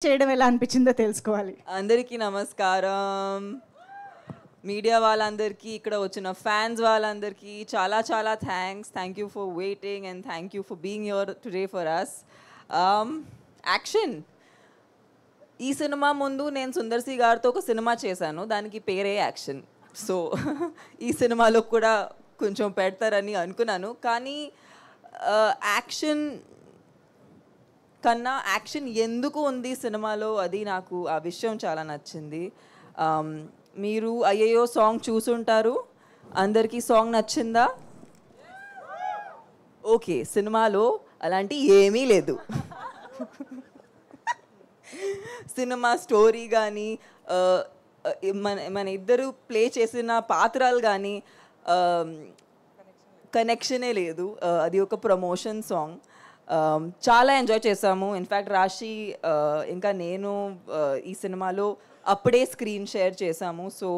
చేయడం ఎలా అనిపించిందో తెలుసుకోవాలి. అందరికీ నమస్కారం. మీడియా వాళ్ళందరికీ, ఇక్కడ వచ్చిన ఫ్యాన్స్ వాళ్ళందరికీ చాలా చాలా thanks. Thank you for waiting and thank you for being here today for us. Action. ఈ సినిమా ముందు నేను సుందర్ సి గారితో ఒక సినిమా చేశాను, దానికి పేరే యాక్షన్. సో ఈ సినిమాలో కూడా కొంచెం పెడతారని అనుకున్నాను, కానీ యాక్షన్ కన్నా యాక్షన్ ఎందుకు ఉంది సినిమాలో అది నాకు ఆ విషయం చాలా నచ్చింది. మీరు అయ్యయ్యో సాంగ్ చూసుంటారు, అందరికీ సాంగ్ నచ్చిందా? ఓకే, సినిమాలో అలాంటి ఏమీ లేదు. సినిమా స్టోరీ కానీ మన ఇద్దరు ప్లే చేసిన పాత్రలు కానీ కనెక్షనే లేదు. అది ఒక ప్రమోషన్ సాంగ్. చాలా ఎంజాయ్ చేసాము. ఇన్ఫ్యాక్ట్ రాశి ఇంకా నేను ఈ సినిమాలో అప్పుడే స్క్రీన్ షేర్ చేసాము. సో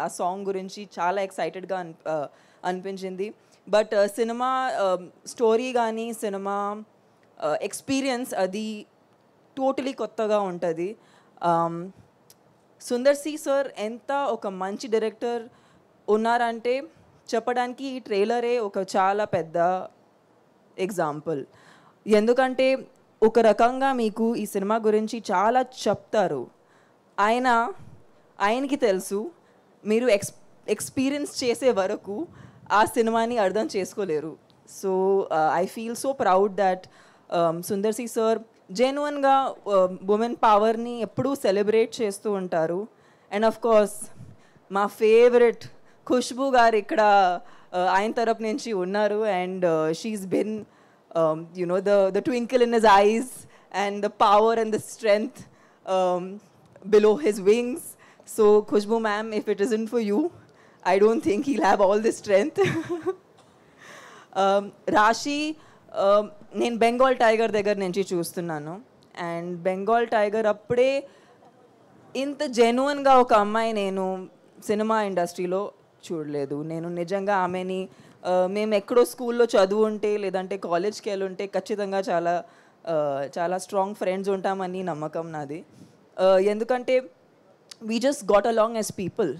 ఆ సాంగ్ గురించి చాలా ఎక్సైటెడ్గా అనిపించింది. బట్ సినిమా స్టోరీ కానీ సినిమా ఎక్స్పీరియన్స్ అది టోటలీ కొత్తగా ఉంటుంది. సుందర్ సి సార్ ఎంత ఒక మంచి డైరెక్టర్ ఉన్నారంటే చెప్పడానికి ఈ ట్రైలరే ఒక చాలా పెద్ద ఎగ్జాంపుల్. ఎందుకంటే ఒక రకంగా మీకు ఈ సినిమా గురించి చాలా చెప్తారు. ఆయనకి తెలుసు, మీరు ఎక్స్పీరియన్స్ చేసే వరకు ఆ సినిమాని అర్థం చేసుకోలేరు. So I feel so proud that Sundar C sir జెన్యున్గా ఉమెన్ పవర్ని ఎప్పుడూ సెలబ్రేట్ చేస్తూ ఉంటారు. అండ్ ఆఫ్ కోర్స్ మా ఫేవరెట్ ఖుష్బూ గారు ఇక్కడ ఆయన తరపు నుంచి ఉన్నారు. And she's been the twinkle in his eyes and the power and the strength below his wings. So Khushbu ma'am, if it isn't for you, I don't think he'll have all the strength. రాశి నేను Bengal tiger దగ్గర నుంచి చూస్తున్నాను. And Bengal tiger అప్పుడే ఇంత జెన్యున్గా ఒక అమ్మాయి నేను సినిమా ఇండస్ట్రీలో చూడలేదు. నేను నిజంగా ఆమెని మేము ఎక్కడో స్కూల్లో చదువు ఉంటే లేదంటే కాలేజ్కి వెళ్ళి ఉంటే ఖచ్చితంగా చాలా చాలా స్ట్రాంగ్ ఫ్రెండ్స్ ఉంటామని నమ్మకం నాది. ఎందుకంటే we just got along as people.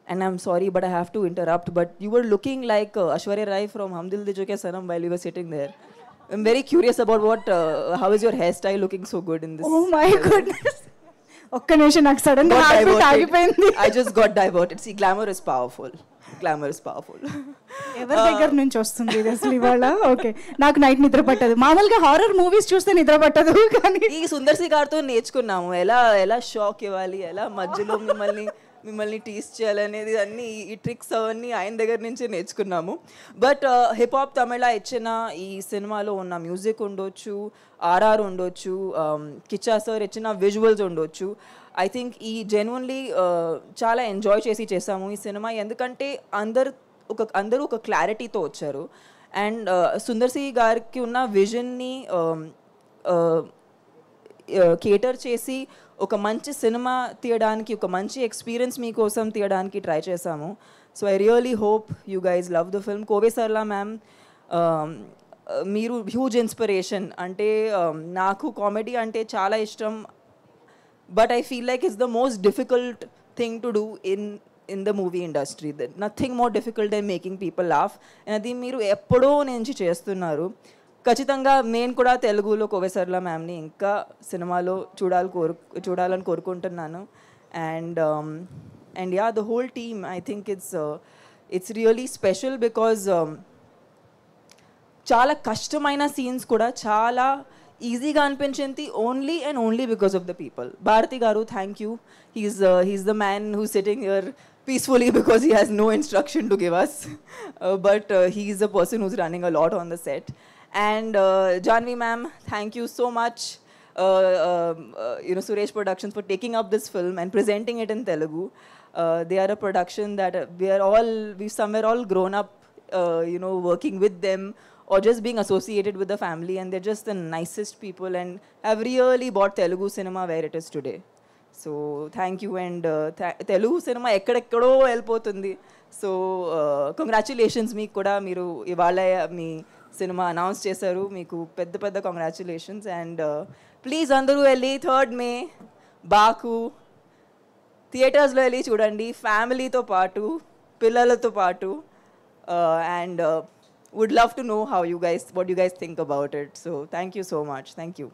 And I'm sorry but I have to interrupt, but you were looking like Aishwarya Rai from Hum Dil De Chuke Sanam while you were sitting there. I'm very curious about what how is your hair style looking so good in this. Oh my goodness, ఒక్క నిమిషం నాకు sudden గా heart beat ఆగిపోయింది. I just got diverted. See, glamour is powerful. Glamour is powerful. ఎవరి దగ్గర నుంచి వస్తుంది ఇది అసలు ఇవాళ? ఓకే, నాకు నైట్ నిద్ర పట్టదు. మామూలుగా హారర్ మూవీస్ చూస్తే నిద్ర పట్టదు, కానీ ఈ సుందర్ సి గారితో నేర్చుకున్నాము ఎలా షాక్ ఇవ్వాలి, ఎలా మధ్యలో మిమ్మల్ని టీస్ చేయాలనేది అన్ని ఈ ట్రిక్స్ అవన్నీ ఆయన దగ్గర నుంచే నేర్చుకున్నాము. బట్ హిప్ హాప్ తమిళ ఇచ్చిన ఈ సినిమాలో ఉన్న మ్యూజిక్ ఉండొచ్చు, ఆర్ఆర్ ఉండొచ్చు, కిచ్చా సార్ ఇచ్చిన విజువల్స్ ఉండొచ్చు. ఐ థింక్ ఈ జెన్యున్లీ చాలా ఎంజాయ్ చేసాము ఈ సినిమా. ఎందుకంటే అందరూ ఒక క్లారిటీతో వచ్చారు. అండ్ సుందర్ సి గారికి ఉన్న విజన్ని కేటర్ చేసి ఒక మంచి సినిమా తీయడానికి, ఒక మంచి ఎక్స్పీరియన్స్ మీకోసం తీయడానికి ట్రై చేశాము. So I really hope you guys love the film. Kovai Sarala ma'am, మీరు హ్యూజ్ ఇన్స్పిరేషన్. అంటే నాకు కామెడీ అంటే చాలా ఇష్టం, but I feel like it's the most difficult thing to do in the movie industry. Nothing more difficult than making people laugh. అది మీరు ఎప్పుడో నుంచి చేస్తున్నారు. ఖచ్చితంగా నేను కూడా తెలుగులో కోవే సర్లా మ్యామ్ని ఇంకా సినిమాలో చూడాలని కోరుకుంటున్నాను. And yeah, the whole team, I think it's really special because చాలా కష్టమైన సీన్స్ కూడా చాలా ఈజీగా అనిపించింది only because of the people. Bharathi garu, thank you. He's the man who sitting here peacefully because he has no instruction to give us, but he is the person who's running a lot on the set. And Janvi ma'am, thank you so much, Suresh Productions, for taking up this film and presenting it in Telugu. They are a production that we've somewhere all grown up, working with them or just being associated with the family, and they're just the nicest people and have really brought Telugu cinema where it is today. So thank you. And Telugu cinema ఎక్కడెక్కడో వెళ్ళిపోతుంది. So congratulations మీకు కూడా. మీరు ఇవాళ మీ cinema announce చేశారు, మీకు పెద్ద పెద్ద కంగ్రాచ్యులేషన్స్. అండ్ ప్లీజ్ అందరూ వెళ్ళి 3rd May బాకు థియేటర్స్లో వెళ్ళి చూడండి, ఫ్యామిలీతో పాటు, పిల్లలతో పాటు. And would love to know what you guys think about it. So thank you so much. Thank you.